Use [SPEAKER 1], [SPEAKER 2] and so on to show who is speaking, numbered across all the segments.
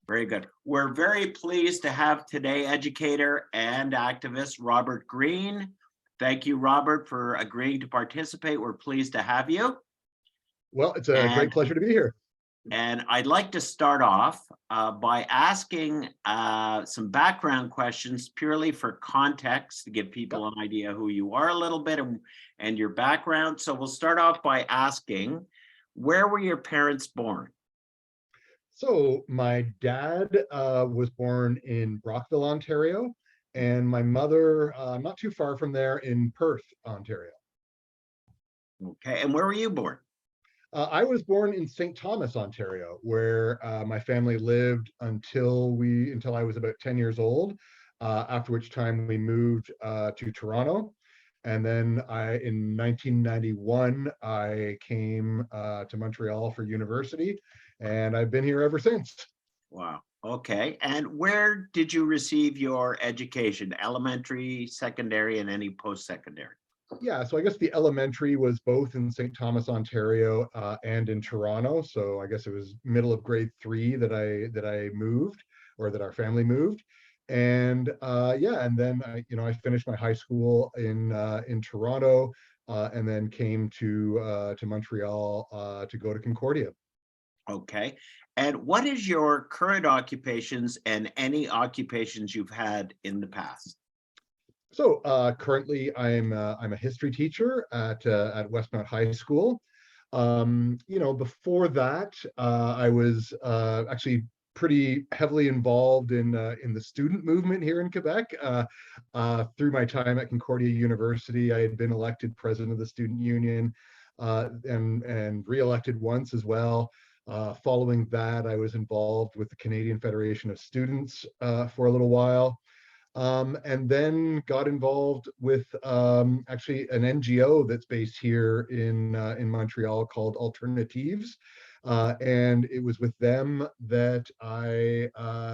[SPEAKER 1] Very good. We're very pleased to have today educator and activist Robert Green. Thank you, Robert, for agreeing to participate. We're pleased to have you.
[SPEAKER 2] Well, it's a great
[SPEAKER 1] And,
[SPEAKER 2] pleasure to be here.
[SPEAKER 1] and I'd like to start off by asking some background questions purely for context to give people
[SPEAKER 2] Yep.
[SPEAKER 1] an idea who you are a little bit and your background. So we'll start off by asking, where were your parents born?
[SPEAKER 2] So my dad was born in Brockville, Ontario, and my mother not too far from there in Perth, Ontario.
[SPEAKER 1] Okay, and where were you born?
[SPEAKER 2] I was born in St. Thomas, Ontario, where my family lived until I was about 10 years old. After which time we moved to Toronto, and then in 1991 I came to Montreal for university, and I've been here ever since.
[SPEAKER 1] Wow. Okay. And where did you receive your education? Elementary, secondary, and any post-secondary?
[SPEAKER 2] Yeah, so I guess the elementary was both in St. Thomas, Ontario, and in Toronto. So I guess it was middle of grade 3 that I moved, or that our family moved, and yeah, and then I finished my high school in Toronto, and then came to Montreal to go to Concordia.
[SPEAKER 1] Okay. And what is your current occupations and any occupations you've had in the past?
[SPEAKER 2] So currently, I'm a history teacher at Westmount High School. Before that, I was actually pretty heavily involved in the student movement here in Quebec. Through my time at Concordia University, I had been elected president of the student union, and re-elected once as well. Following that, I was involved with the Canadian Federation of Students for a little while. And then got involved with actually an NGO that's based here in Montreal called Alternatives. And it was with them that I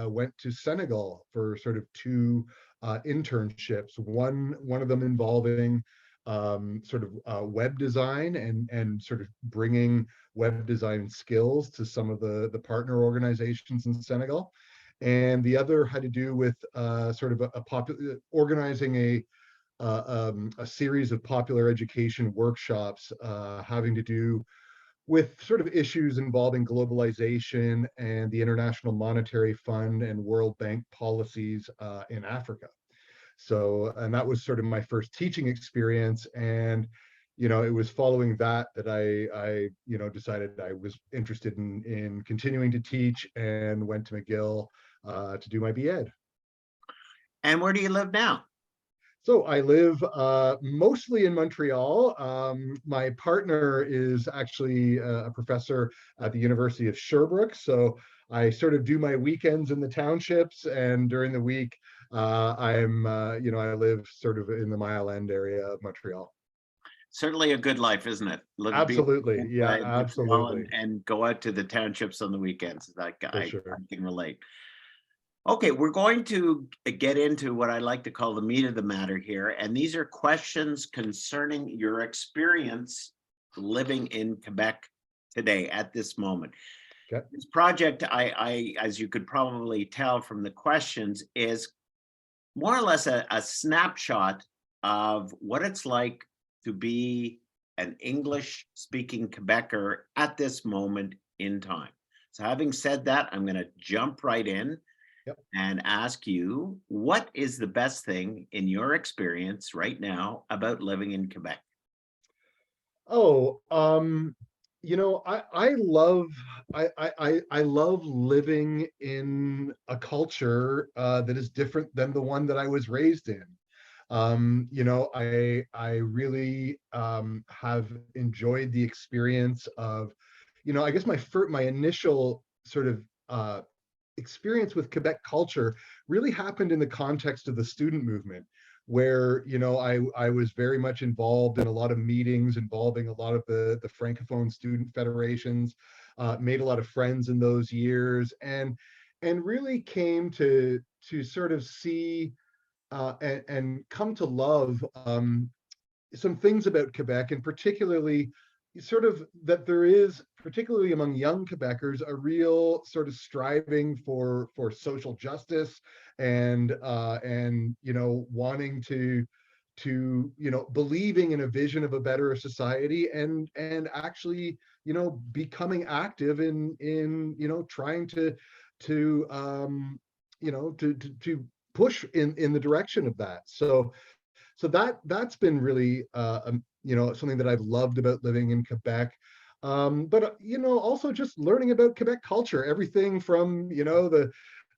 [SPEAKER 2] went to Senegal for sort of two internships. One of them involving sort of web design and sort of bringing web design skills to some of the partner organizations in Senegal, and the other had to do with sort of a popular organizing a series of popular education workshops having to do with sort of issues involving globalization and the International Monetary Fund and World Bank policies in Africa. So, and that was sort of my first teaching experience. And it was following that that I decided I was interested in continuing to teach, and went to McGill to do my BEd.
[SPEAKER 1] And where do you live now?
[SPEAKER 2] So I live mostly in Montreal. My partner is actually a professor at the University of Sherbrooke. So I sort of do my weekends in the townships, and during the week, I live sort of in the Mile End area of Montreal.
[SPEAKER 1] Certainly a good life, isn't it? Be
[SPEAKER 2] Absolutely. Yeah,
[SPEAKER 1] in Montreal
[SPEAKER 2] absolutely.
[SPEAKER 1] and go out to the townships on the weekends. That
[SPEAKER 2] For
[SPEAKER 1] guy, I
[SPEAKER 2] sure.
[SPEAKER 1] can relate. Okay, we're going to get into what I like to call the meat of the matter here. And these are questions concerning your experience living in Quebec today at this moment.
[SPEAKER 2] Okay.
[SPEAKER 1] This project, as you could probably tell from the questions, is more or less a snapshot of what it's like to be an English speaking Quebecer at this moment in time. So having said that, I'm going to jump right in
[SPEAKER 2] Yep.
[SPEAKER 1] and ask you, what is the best thing in your experience right now about living in Quebec?
[SPEAKER 2] Oh, I love living in a culture that is different than the one that I was raised in. I really have enjoyed the experience of, I guess my initial sort of experience with Quebec culture really happened in the context of the student movement, where I was very much involved in a lot of meetings involving a lot of the francophone student federations, made a lot of friends in those years, and really came to sort of see and come to love some things about Quebec, and particularly sort of that there is, particularly among young Quebecers, a real sort of striving for social justice and wanting to believing in a vision of a better society and actually becoming active in trying to push in the direction of that. So that's been really something that I've loved about living in Quebec. But also just learning about Quebec culture, everything from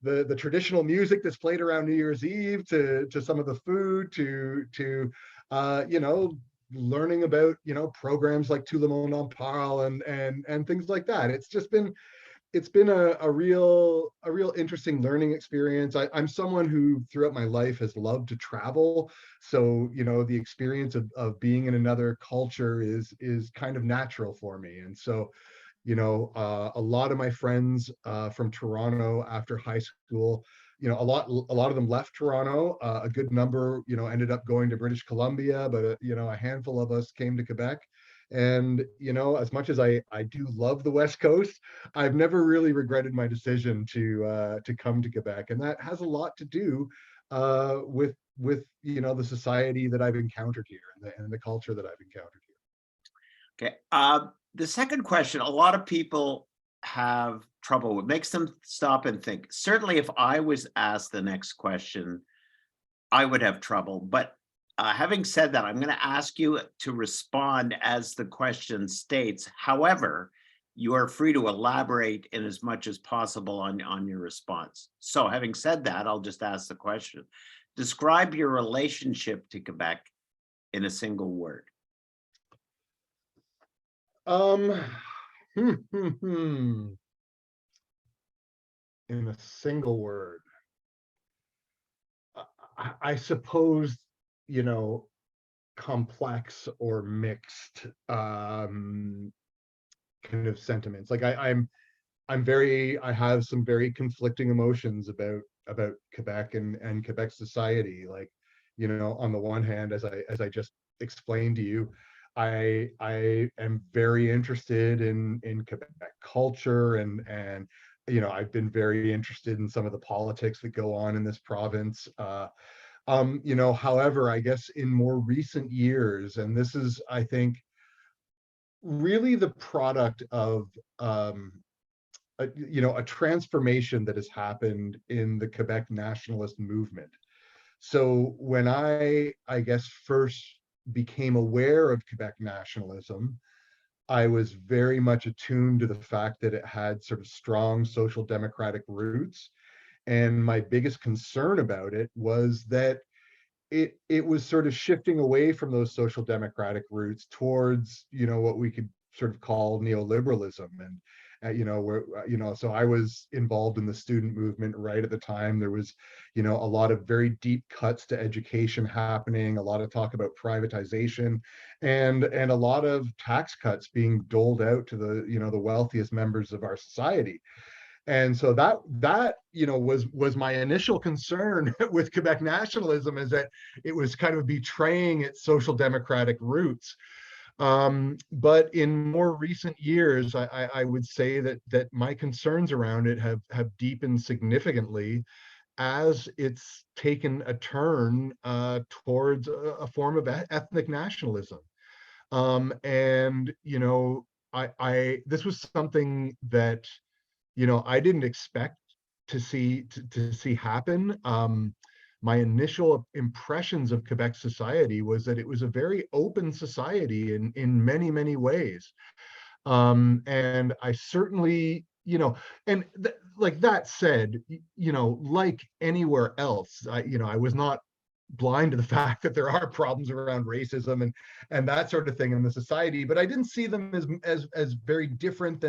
[SPEAKER 2] the traditional music that's played around New Year's Eve to some of the food to learning about programs like Tout le monde en parle and things like that. It's been a real interesting learning experience. I'm someone who throughout my life has loved to travel. So, the experience of being in another culture is kind of natural for me. And so, a lot of my friends from Toronto after high school, a lot of them left Toronto. A good number, ended up going to British Columbia, but a handful of us came to Quebec. And as much as I do love the West Coast, I've never really regretted my decision to come to Quebec, and that has a lot to do with the society that I've encountered here and the culture that I've encountered here.
[SPEAKER 1] Okay. The second question, a lot of people have trouble with, makes them stop and think. Certainly, if I was asked the next question, I would have trouble. But having said that, I'm going to ask you to respond as the question states. However, you are free to elaborate in as much as possible on your response. So having said that, I'll just ask the question. Describe your relationship to Quebec in a single word.
[SPEAKER 2] Um, hmm, hmm, hmm. In a single word, I suppose, you know, complex or mixed kind of sentiments. Like I have some very conflicting emotions about Quebec and Quebec society. Like, on the one hand, as I just explained to you, I am very interested in Quebec culture and I've been very interested in some of the politics that go on in this province. However, I guess in more recent years, and this is, I think, really the product of a transformation that has happened in the Quebec nationalist movement. So when I guess, first became aware of Quebec nationalism, I was very much attuned to the fact that it had sort of strong social democratic roots. And my biggest concern about it was that it was sort of shifting away from those social democratic roots towards what we could sort of call neoliberalism. And where so I was involved in the student movement right at the time. There was a lot of very deep cuts to education happening, a lot of talk about privatization, and a lot of tax cuts being doled out to the wealthiest members of our society. And so that was my initial concern with Quebec nationalism, is that it was kind of betraying its social democratic roots. But in more recent years, I would say that my concerns around it have deepened significantly as it's taken a turn towards a form of ethnic nationalism. And I this was something that I didn't expect to see happen. My initial impressions of Quebec society was that it was a very open society in many, many ways. And I certainly, and like that said, like anywhere else, I was not blind to the fact that there are problems around racism and that sort of thing in the society, but I didn't see them as very different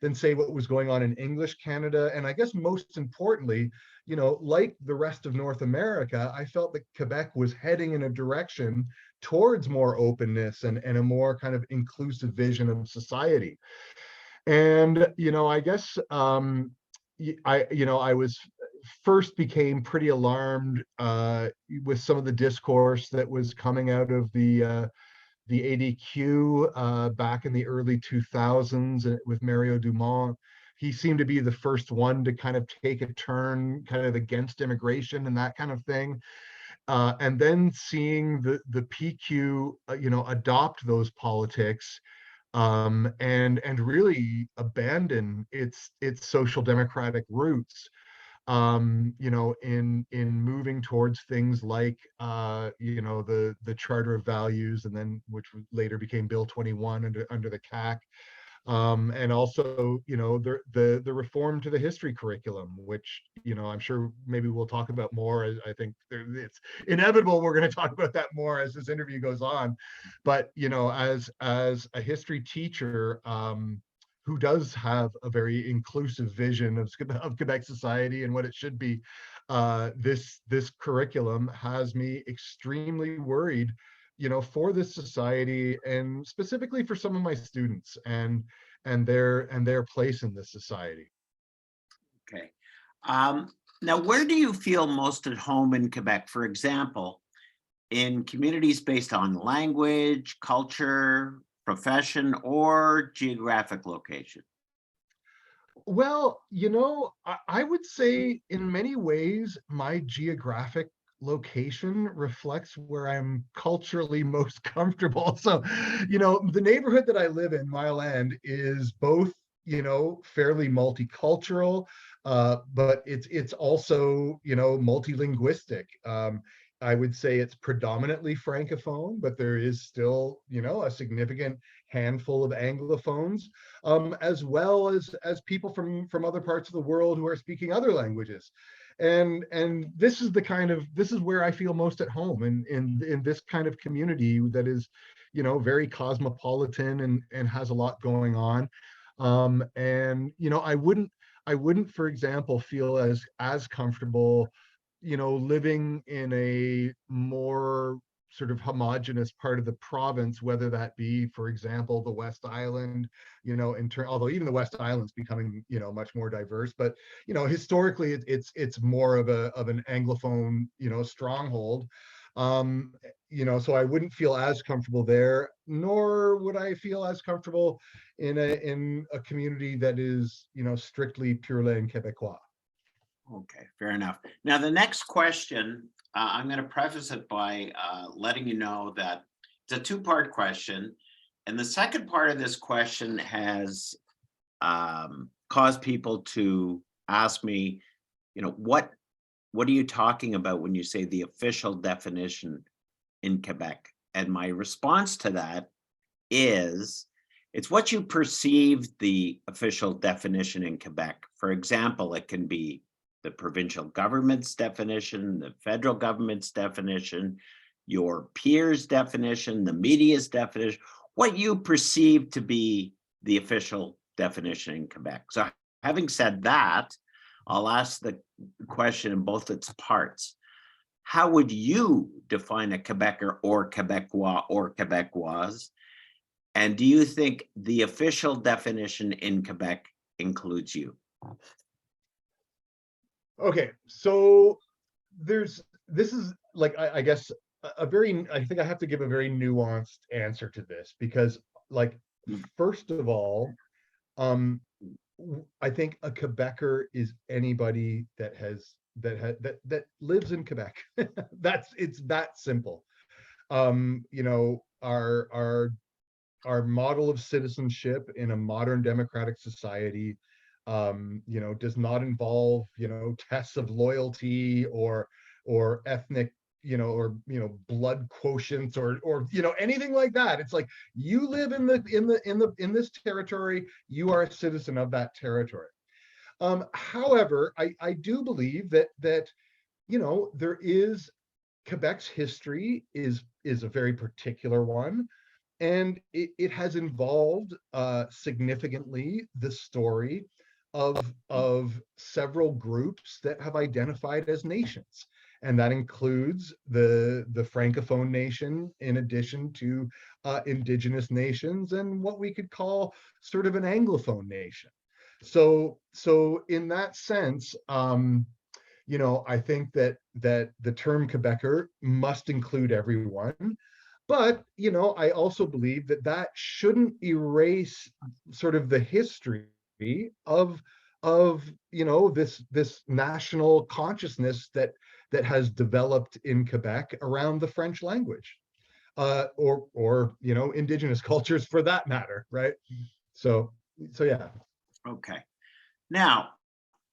[SPEAKER 2] than say what was going on in English Canada. And I guess most importantly, like the rest of North America, I felt that Quebec was heading in a direction towards more openness and a more kind of inclusive vision of society. And I guess I was first became pretty alarmed with some of the discourse that was coming out of the ADQ back in the early 2000s with Mario Dumont. He seemed to be the first one to kind of take a turn kind of against immigration and that kind of thing. And then seeing the PQ, adopt those politics, and really abandon its social democratic roots, in moving towards things like, the Charter of Values, and then which later became Bill 21 under the CAC, and also, the reform to the history curriculum, which, I'm sure maybe we'll talk about more. I think it's inevitable we're going to talk about that more as this interview goes on. But, as a history teacher, who does have a very inclusive vision of Quebec society and what it should be, this curriculum has me extremely worried, for this society, and specifically for some of my students and their place in this society.
[SPEAKER 1] Okay. Now, where do you feel most at home in Quebec? For example, in communities based on language, culture, profession, or geographic location?
[SPEAKER 2] Well, I would say in many ways, my geographic location reflects where I'm culturally most comfortable. So, the neighborhood that I live in, Mile End, is both, fairly multicultural, but it's also, multilinguistic. I would say it's predominantly francophone, but there is still, a significant handful of anglophones, as well as people from other parts of the world who are speaking other languages. And this is where I feel most at home, in this kind of community that is, very cosmopolitan and has a lot going on. And I wouldn't, for example, feel as comfortable, living in a more sort of homogenous part of the province, whether that be, for example, the West Island, although even the West Island's becoming, much more diverse, but, historically it's more of an Anglophone, stronghold. Um, so I wouldn't feel as comfortable there, nor would I feel as comfortable in a community that is, strictly pure langue Québécois.
[SPEAKER 1] Okay, fair enough. Now, the next question, I'm going to preface it by letting you know that it's a two-part question. And the second part of this question has caused people to ask me, what are you talking about when you say the official definition in Quebec? And my response to that is, it's what you perceive the official definition in Quebec. For example, it can be the provincial government's definition, the federal government's definition, your peers' definition, the media's definition, what you perceive to be the official definition in Quebec. So having said that, I'll ask the question in both its parts. How would you define a Quebecer or Quebecois or Quebecoise? And do you think the official definition in Quebec includes you?
[SPEAKER 2] Okay, so this is like, I guess, I think I have to give a very nuanced answer to this, because, like, first of all, I think a Quebecer is anybody that lives in Quebec. It's that simple. Our model of citizenship in a modern democratic society, does not involve, tests of loyalty or ethnic, blood quotients or anything like that. It's like, you live in this territory, you are a citizen of that territory. However, I do believe that there is Quebec's history is a very particular one, and it has involved significantly the story of several groups that have identified as nations, and that includes the Francophone nation, in addition to indigenous nations, and what we could call sort of an Anglophone nation. So in that sense, I think that the term Quebecer must include everyone. But, I also believe that that shouldn't erase sort of the history of this national consciousness that has developed in Quebec around the French language, or indigenous cultures for that matter, right? So yeah.
[SPEAKER 1] Okay. Now,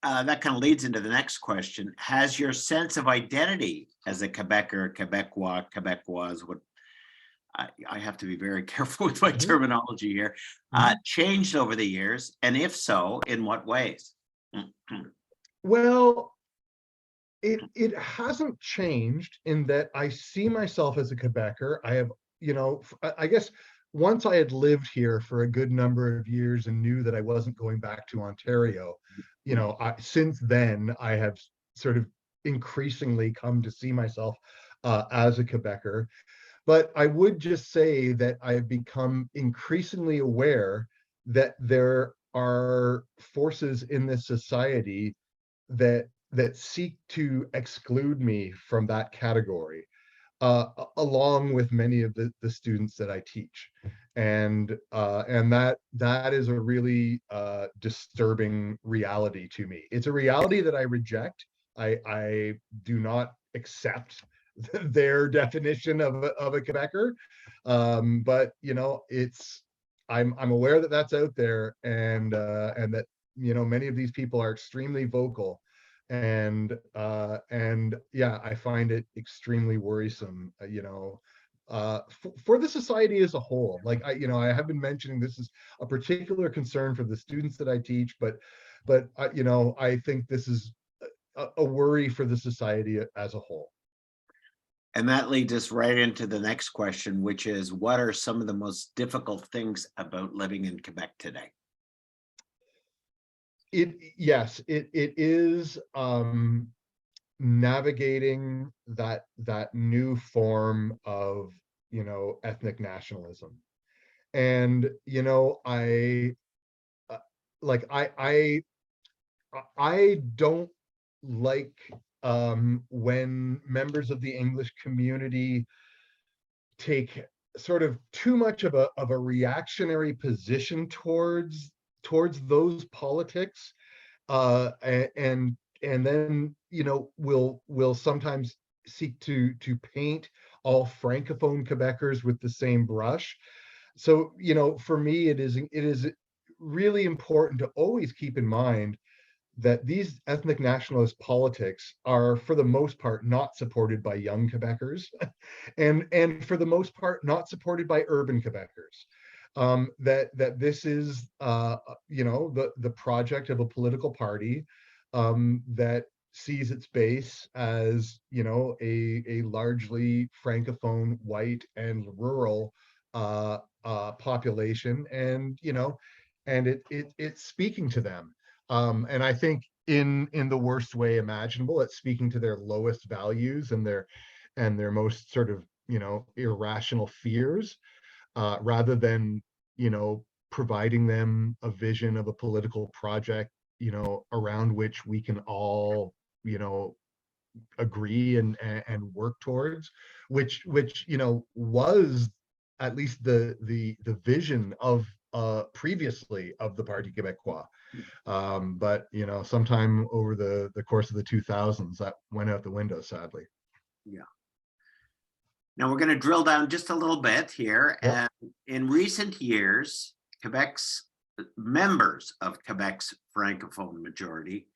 [SPEAKER 1] that kind of leads into the next question. Has your sense of identity as a Quebecer, Quebecois, Quebecoise, what I have to be very careful with my terminology here, changed over the years? And if so, in what ways?
[SPEAKER 2] Well, it hasn't changed in that I see myself as a Quebecer. I have, I guess once I had lived here for a good number of years and knew that I wasn't going back to Ontario, since then I have sort of increasingly come to see myself as a Quebecer. But I would just say that I've become increasingly aware that there are forces in this society that seek to exclude me from that category, along with many of the students that I teach, and that is a really disturbing reality to me. It's a reality that I reject. I do not accept their definition of a Quebecer, but I'm aware that that's out there, and that many of these people are extremely vocal, and yeah, I find it extremely worrisome, for the society as a whole. Like I have been mentioning, this is a particular concern for the students that I teach, but I think this is a worry for the society as a whole.
[SPEAKER 1] And that leads us right into the next question, which is, what are some of the most difficult things about living in Quebec today?
[SPEAKER 2] Yes, it is navigating that new form of ethnic nationalism. And I like I don't like when members of the English community take sort of too much of a reactionary position towards those politics, and then will sometimes seek to paint all francophone Quebecers with the same brush. So for me, it is really important to always keep in mind that these ethnic nationalist politics are, for the most part, not supported by young Quebecers, and for the most part, not supported by urban Quebecers. That this is, the project of a political party that sees its base as a largely francophone, white, and rural population, and it's speaking to them. And I think in the worst way imaginable, it's speaking to their lowest values and their most sort of irrational fears, rather than providing them a vision of a political project around which we can all agree and work towards, which was at least the vision of previously of the Parti Québécois. But sometime over the course of the 2000s, that went out the window, sadly.
[SPEAKER 1] Yeah. Now we're going to drill down just a little bit here.
[SPEAKER 2] Yep.
[SPEAKER 1] And in recent years, members of Quebec's Francophone majority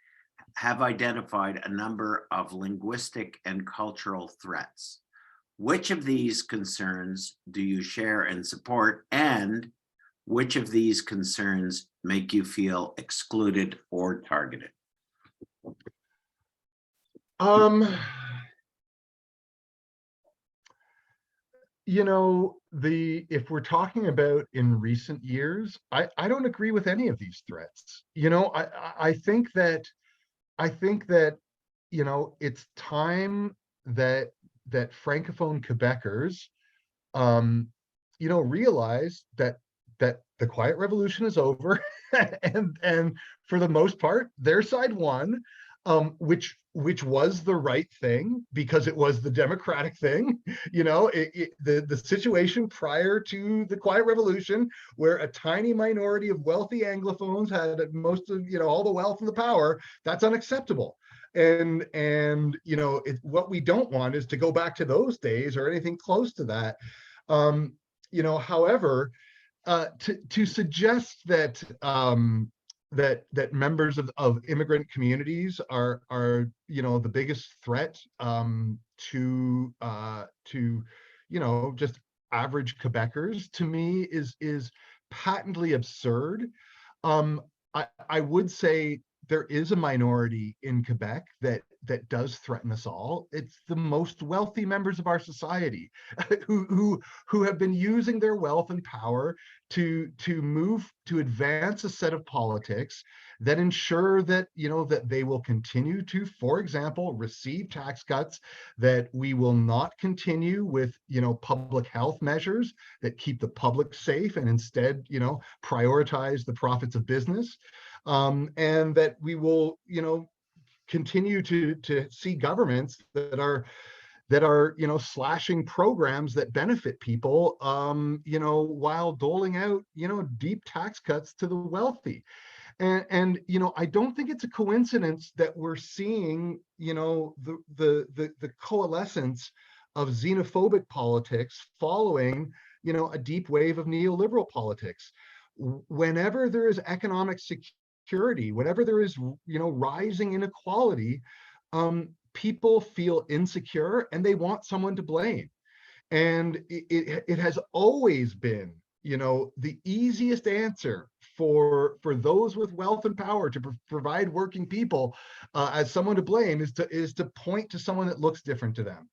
[SPEAKER 1] have identified a number of linguistic and cultural threats. Which of these concerns do you share and support, and which of these concerns make you feel excluded or targeted?
[SPEAKER 2] If we're talking about in recent years, I don't agree with any of these threats. I think that it's time that francophone Quebecers realize that the Quiet Revolution is over, and for the most part, their side won. which was the right thing because it was the democratic thing. The situation prior to the Quiet Revolution, where a tiny minority of wealthy Anglophones had most of all the wealth and the power, that's unacceptable. What we don't want is to go back to those days or anything close to that. However, to suggest that that members of immigrant communities are the biggest threat to just average Quebecers, to me is patently absurd. I would say there is a minority in Quebec that does threaten us all. It's the most wealthy members of our society who have been using their wealth and power to advance a set of politics that ensure that that they will continue to, for example, receive tax cuts, that we will not continue with public health measures that keep the public safe and instead prioritize the profits of business, and that we will continue to see governments that are slashing programs that benefit people, while doling out deep tax cuts to the wealthy. And I don't think it's a coincidence that we're seeing the coalescence of xenophobic politics following a deep wave of neoliberal politics. Whenever there is economic security, whenever there is rising inequality, people feel insecure and they want someone to blame. And it has always been the easiest answer for those with wealth and power to provide working people as someone to blame is to point to someone that looks different to them.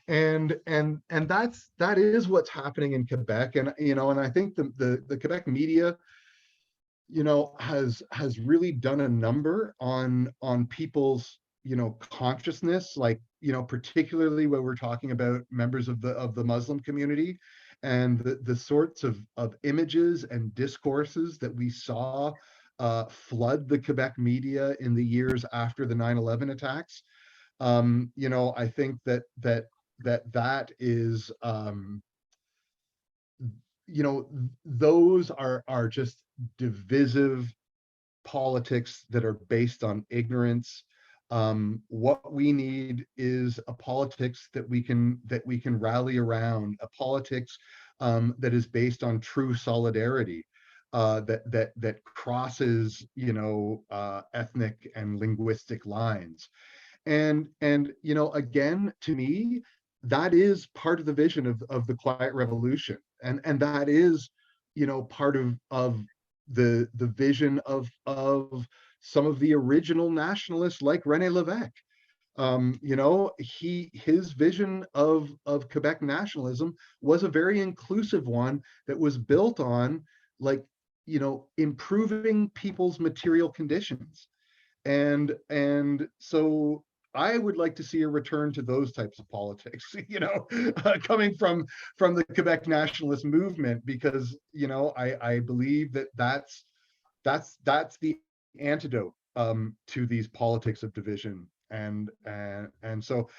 [SPEAKER 2] And that is what's happening in Quebec. And I think the Quebec media has really done a number on people's consciousness, like particularly when we're talking about members of the Muslim community, and the sorts of images and discourses that we saw flood the Quebec media in the years after the 9/11 attacks. I think that is those are just divisive politics that are based on ignorance. What we need is a politics that we can rally around, a politics that is based on true solidarity, that crosses ethnic and linguistic lines. And again, to me, that is part of the vision of the Quiet Revolution, and that is part of the vision of some of the original nationalists like René Lévesque. His vision of Quebec nationalism was a very inclusive one that was built on improving people's material conditions. And so I would like to see a return to those types of politics, coming from the Quebec nationalist movement, because I believe that's the antidote to these politics of division. And so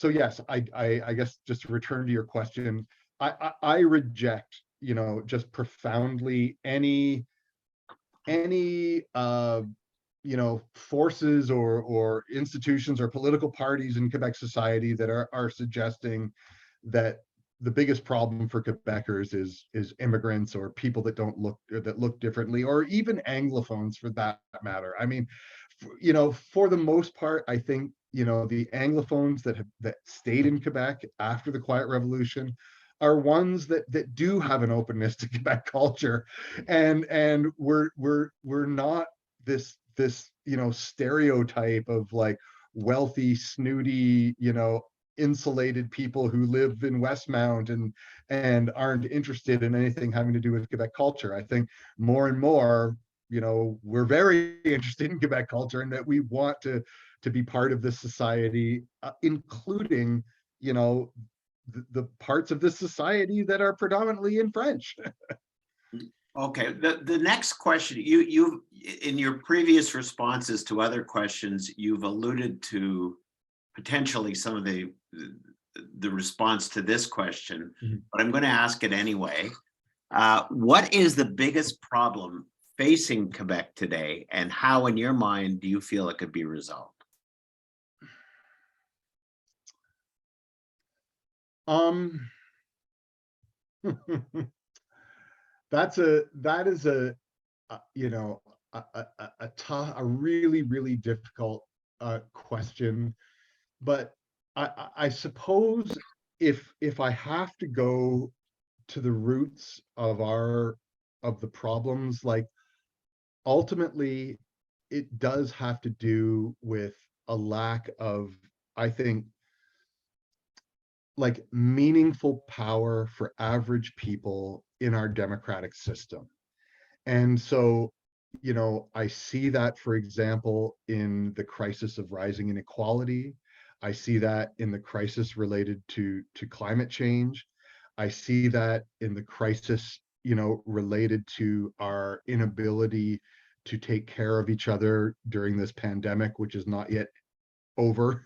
[SPEAKER 2] yes, I guess, just to return to your question, I reject just profoundly any forces or institutions or political parties in Quebec society that are suggesting that the biggest problem for Quebecers is immigrants or people that look differently, or even Anglophones for that matter. I mean, for the most part, I think the Anglophones that stayed in Quebec after the Quiet Revolution are ones that do have an openness to Quebec culture, and we're not this stereotype of wealthy, snooty, insulated people who live in Westmount and aren't interested in anything having to do with Quebec culture. I think more and more, we're very interested in Quebec culture, and that we want to be part of this society, including the parts of this society that are predominantly in French.
[SPEAKER 1] Okay, the next question, you in your previous responses to other questions, you've alluded to potentially some of the response to this question,
[SPEAKER 2] Mhm.
[SPEAKER 1] but I'm going to ask it anyway. What is the biggest problem facing Quebec today, and how, in your mind, do you feel it could be resolved?
[SPEAKER 2] Um, that is you know, a really, really difficult question. But I suppose if I have to go to the roots of the problems, like ultimately it does have to do with a lack of, I think, like meaningful power for average people in our democratic system. And so, I see that, for example, in the crisis of rising inequality. I see that in the crisis related to climate change. I see that in the crisis, related to our inability to take care of each other during this pandemic, which is not yet over.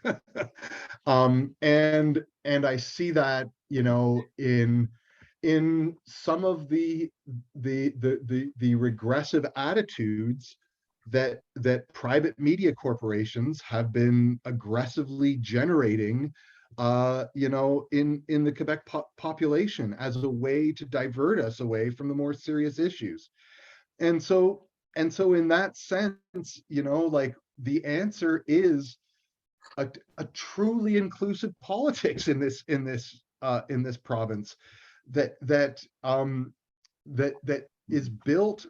[SPEAKER 2] And I see that, in some of the regressive attitudes that private media corporations have been aggressively generating, in the Quebec population, as a way to divert us away from the more serious issues. And so in that sense, like, the answer is a truly inclusive politics in this province, that is built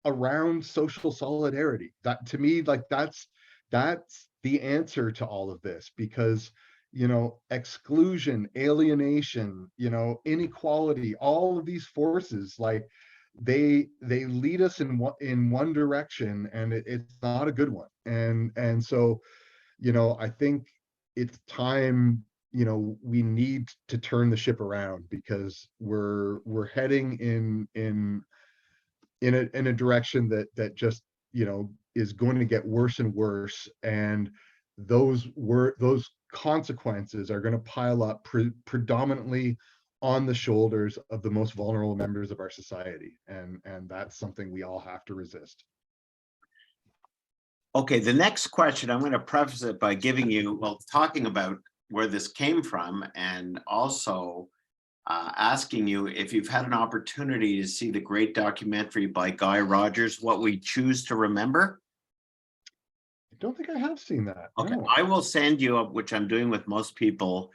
[SPEAKER 2] around social solidarity. That, to me, like, that's the answer to all of this, because exclusion, alienation, inequality, all of these forces, like, they lead us in one direction, and it's not a good one. And so, I think it's time, we need to turn the ship around, because we're heading in a direction that just, is going to get worse and worse. And those consequences are going to pile up predominantly on the shoulders of the most vulnerable members of our society. And that's something we all have to resist.
[SPEAKER 1] Okay, the next question, I'm going to preface it by giving you, well, talking about where this came from, and also asking you if you've had an opportunity to see the great documentary by Guy Rogers, What We Choose to Remember.
[SPEAKER 2] I don't think I have seen that.
[SPEAKER 1] Okay,
[SPEAKER 2] No.
[SPEAKER 1] I will send you, which I'm doing with most people,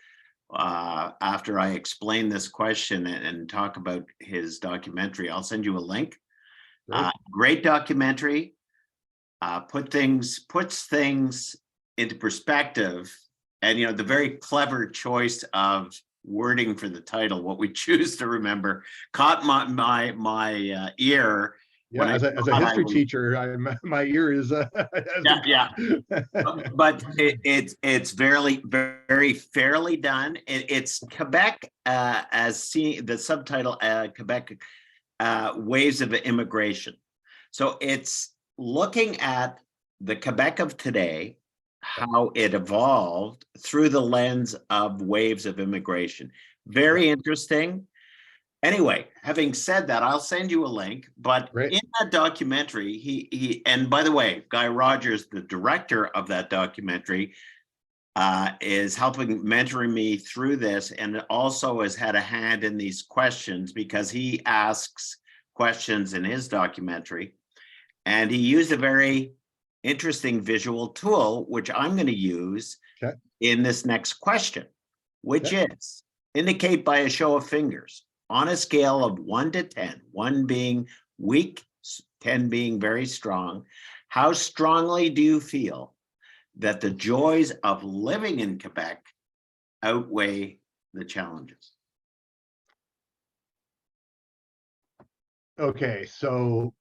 [SPEAKER 1] after I explain this question and talk about his documentary. I'll send you a link.
[SPEAKER 2] Great.
[SPEAKER 1] Great documentary. Puts things into perspective, and the very clever choice of wording for the title, What We Choose to Remember, caught my ear
[SPEAKER 2] Yeah,
[SPEAKER 1] when I
[SPEAKER 2] as a
[SPEAKER 1] thought I
[SPEAKER 2] history
[SPEAKER 1] was.
[SPEAKER 2] teacher, my ear is has
[SPEAKER 1] Yeah,
[SPEAKER 2] been
[SPEAKER 1] yeah.
[SPEAKER 2] caught.
[SPEAKER 1] But it's very, very fairly done. It's Quebec, as seen the subtitle, Quebec, Waves of Immigration. So it's looking at the Quebec of today, how it evolved through the lens of waves of immigration.
[SPEAKER 2] Yeah,
[SPEAKER 1] Very interesting. Anyway, having said that, I'll send you a link. But
[SPEAKER 2] great.
[SPEAKER 1] in that documentary, he and by the way, Guy Rogers, the director of that documentary, is helping mentoring me through this, and also has had a hand in these questions, because he asks questions in his documentary. And he used a very interesting visual tool, which I'm going to use
[SPEAKER 2] Okay.
[SPEAKER 1] in this next question, which
[SPEAKER 2] Okay.
[SPEAKER 1] is indicate by a show of fingers on a scale of 1 to 10, 1 being weak, 10 being very strong. How strongly do you feel that the joys of living in Quebec outweigh the challenges?
[SPEAKER 2] Okay, so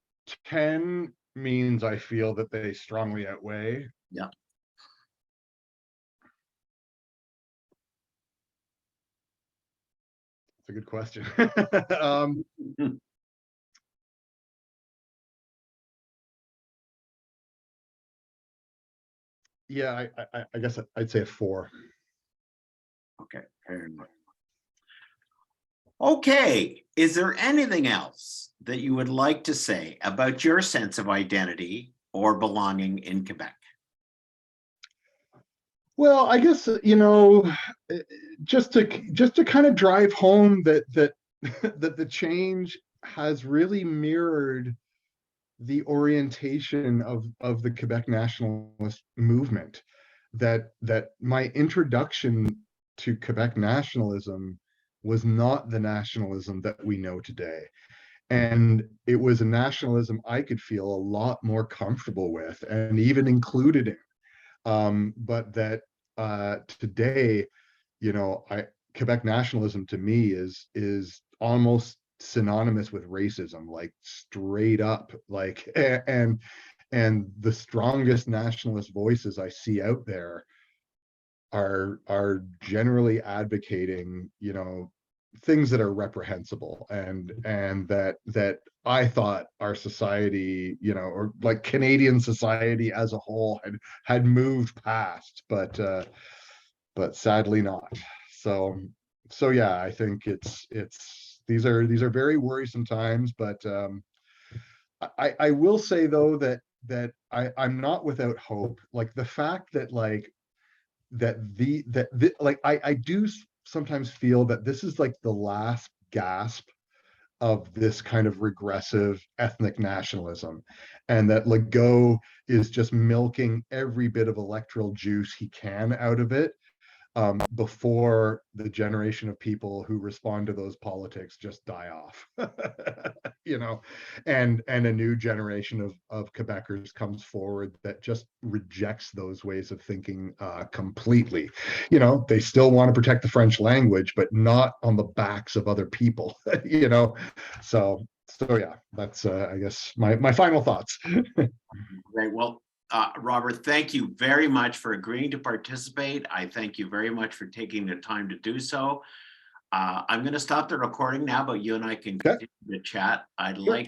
[SPEAKER 2] 10 means I feel that they strongly outweigh.
[SPEAKER 1] Yeah.
[SPEAKER 2] It's a good question. um, Yeah, I guess I'd say a 4.
[SPEAKER 1] Okay, fair enough. Okay, is there anything else that you would like to say about your sense of identity or belonging in Quebec?
[SPEAKER 2] Well, I guess eh, just to kind of drive home that that the change has really mirrored the orientation of the Quebec nationalist movement. That my introduction to Quebec nationalism was not the nationalism that we know today. And it was a nationalism I could feel a lot more comfortable with and even included in. But that today, I Quebec nationalism to me is almost synonymous with racism, like straight up, like and the strongest nationalist voices I see out there are generally advocating, things that are reprehensible and that I thought our society, or like Canadian society as a whole had moved past, but sadly not. So so yeah, I think it's these are very worrisome times, but I will say though I'm not without hope. Like the fact that I do sometimes feel that this is like the last gasp of this kind of regressive ethnic nationalism, and that Legault is just milking every bit of electoral juice he can out of it, before the generation of people who respond to those politics just die off. you know and a new generation of Quebecers comes forward that just rejects those ways of thinking completely. They still want to protect the French language, but not on the backs of other people. So yeah, that's I guess my final thoughts.
[SPEAKER 1] Great. Well, Robert, thank you very much for agreeing to participate. I thank you very much for taking the time to do so. I'm going to stop the recording now, but you and I can
[SPEAKER 2] Okay.
[SPEAKER 1] continue to chat. I'd
[SPEAKER 2] Sure.
[SPEAKER 1] like